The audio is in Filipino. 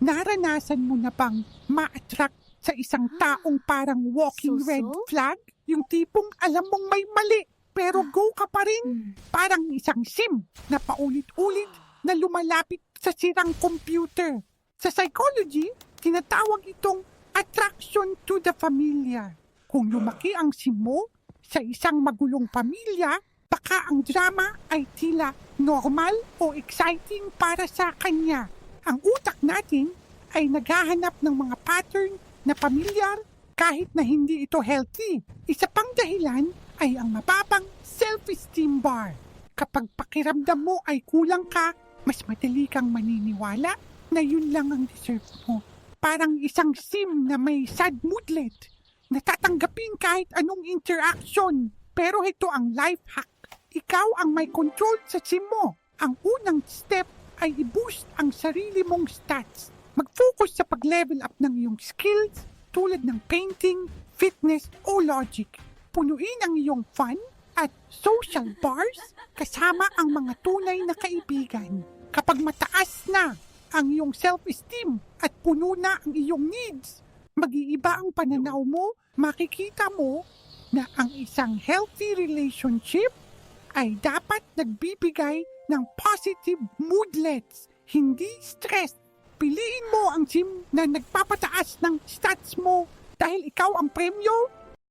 naranasan mo na bang ma-attract sa isang taong parang walking So-so? red flag? Yung tipong alam mong may mali, pero go ka pa rin. Parang isang sim na paulit-ulit na lumalapit sa sirang computer. Sa psychology, tinatawag itong attraction to the familiar. Kung lumaki ang sim mo sa isang magulong pamilya, baka ang drama ay tila normal o exciting para sa kanya. Ang utak natin ay naghahanap ng mga pattern na pamilyar kahit na hindi ito healthy. Isa pang dahilan ay ang mababang self-esteem bar. Kapag pakiramdam mo ay kulang ka, mas madali kang maniniwala na yun lang ang deserve mo. Parang isang sim na may sad moodlet. Natatanggapin kahit anong interaction. Pero ito ang life hack. Ikaw ang may control sa sim mo. Ang unang step ay i-boost ang sarili mong stats. Mag-focus sa pag-level up ng iyong skills tulad ng painting, fitness o logic. Punuin ang iyong fun at social bars kasama ang mga tunay na kaibigan. Kapag mataas na ang iyong self-esteem at puno na ang iyong needs, mag-iiba ang pananaw mo, makikita mo na ang isang healthy relationship ay dapat nagbibigay ng positive moodlets, hindi stress. Piliin mo ang sim na nagpapataas ng stats mo dahil ikaw ang premyo